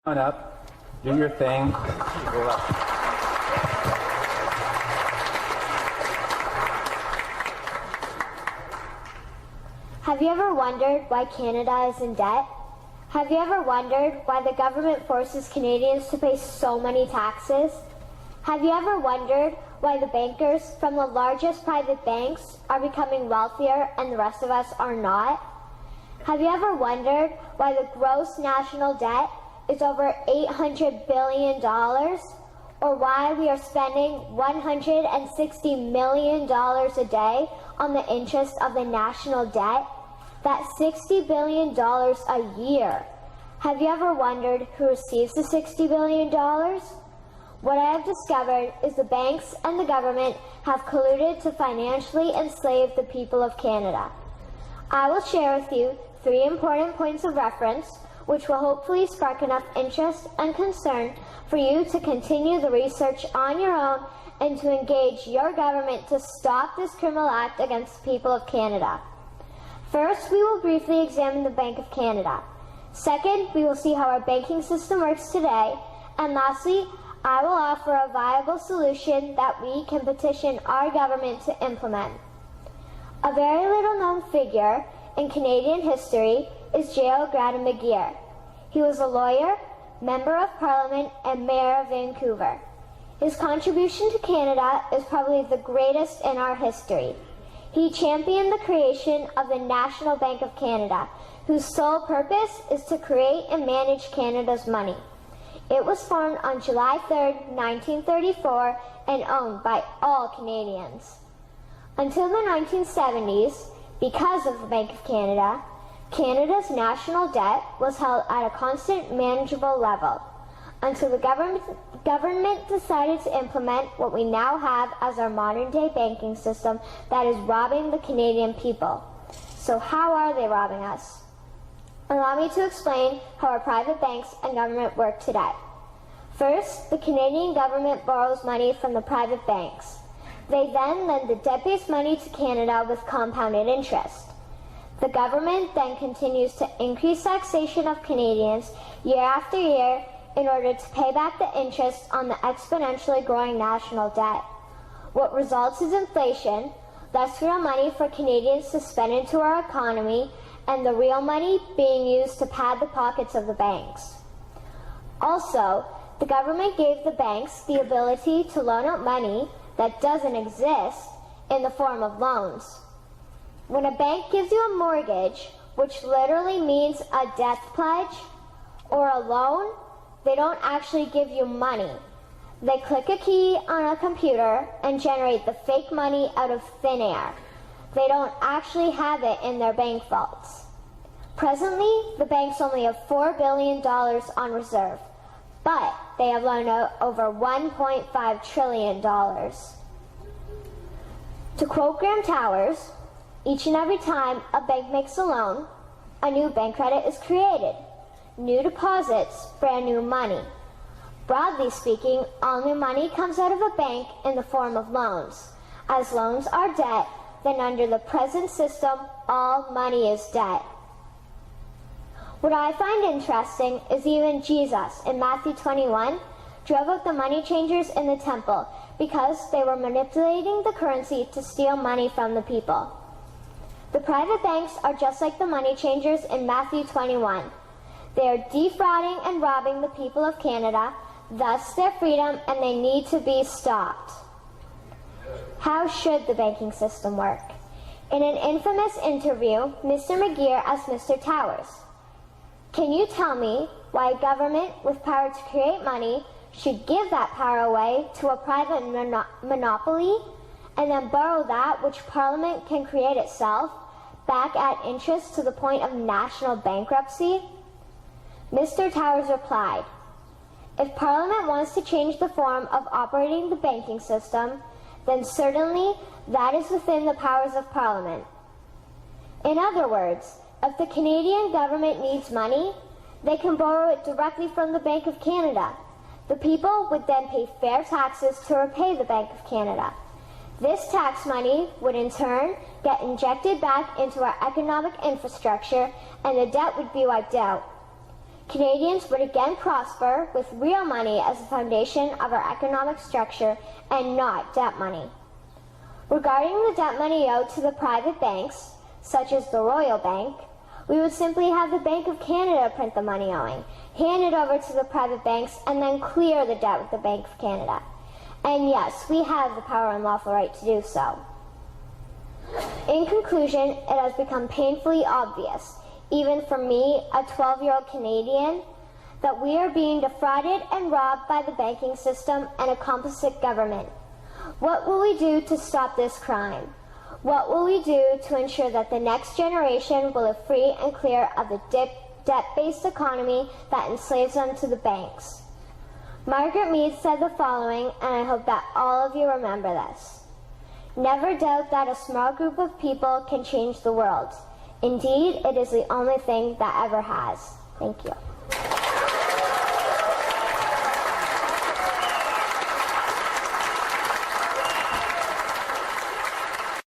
on up, do your thing. Have you ever wondered why Canada is in debt? Have you ever wondered why the government forces Canadians to pay so many taxes? Have you ever wondered why the bankers from the largest private banks are becoming wealthier and the rest of us are not? Have you ever wondered why the gross national debt is over $800 billion? Or why we are spending $160 million a day on the interest of the national debt? That's $60 billion a year. Have you ever wondered who receives the $60 billion? What I have discovered is the banks and the government have colluded to financially enslave the people of Canada. I will share with you 3 important points of reference which will hopefully spark enough interest and concern for you to continue the research on your own and to engage your government to stop this criminal act against the people of Canada. First, we will briefly examine the Bank of Canada. Second, we will see how our banking system works today. And lastly, I will offer a viable solution that we can petition our government to implement. A very little known figure in Canadian history is J.O. Grannon McGeer. He was a lawyer, member of Parliament, and Mayor of Vancouver. His contribution to Canada is probably the greatest in our history. He championed the creation of the National Bank of Canada, whose sole purpose is to create and manage Canada's money. It was formed on July 3, 1934, and owned by all Canadians. Until the 1970s, because of the Bank of Canada, Canada's national debt was held at a constant, manageable level, until the government decided to implement what we now have as our modern-day banking system that is robbing the Canadian people. So how are they robbing us? Allow me to explain how our private banks and government work today. First, the Canadian government borrows money from the private banks. They then lend the debt-based money to Canada with compounded interest. The government then continues to increase taxation of Canadians year after year in order to pay back the interest on the exponentially growing national debt. What results is inflation, less real money for Canadians to spend into our economy, and the real money being used to pad the pockets of the banks. Also, the government gave the banks the ability to loan out money that doesn't exist in the form of loans. When a bank gives you a mortgage, which literally means a death pledge, or a loan, they don't actually give you money. They click a key on a computer and generate the fake money out of thin air. They don't actually have it in their bank vaults. Presently, the banks only have $4 billion on reserve, but they have loaned out over $1.5 trillion. To quote Graham Towers, each and every time a bank makes a loan, a new bank credit is created. New deposits, brand new money. Broadly speaking, all new money comes out of a bank in the form of loans. As loans are debt, then under the present system, all money is debt. What I find interesting is even Jesus, in Matthew 21, drove out the money changers in the temple because they were manipulating the currency to steal money from the people. The private banks are just like the money changers in Matthew 21. They are defrauding and robbing the people of Canada, thus their freedom, and they need to be stopped. How should the banking system work? In an infamous interview, Mr. McGeer asked Mr. Towers, "Can you tell me why a government with power to create money should give that power away to a private monopoly and then borrow that which Parliament can create itself back at interest to the point of national bankruptcy?" Mr. Towers replied, "If Parliament wants to change the form of operating the banking system, then certainly that is within the powers of Parliament. In other words, if the Canadian government needs money, they can borrow it directly from the Bank of Canada. The people would then pay fair taxes to repay the Bank of Canada. This tax money would in turn get injected back into our economic infrastructure and the debt would be wiped out. Canadians would again prosper with real money as the foundation of our economic structure and not debt money. Regarding the debt money owed to the private banks, such as the Royal Bank, we would simply have the Bank of Canada print the money owing, hand it over to the private banks, and then clear the debt with the Bank of Canada. And yes, we have the power and lawful right to do so. In conclusion, it has become painfully obvious, even for me, a 12-year-old Canadian, that we are being defrauded and robbed by the banking system and a complicit government. What will we do to stop this crime? What will we do to ensure that the next generation will live free and clear of the debt-based economy that enslaves them to the banks? Margaret Mead said the following, and I hope that all of you remember this. Never doubt that a small group of people can change the world. Indeed, it is the only thing that ever has. Thank you.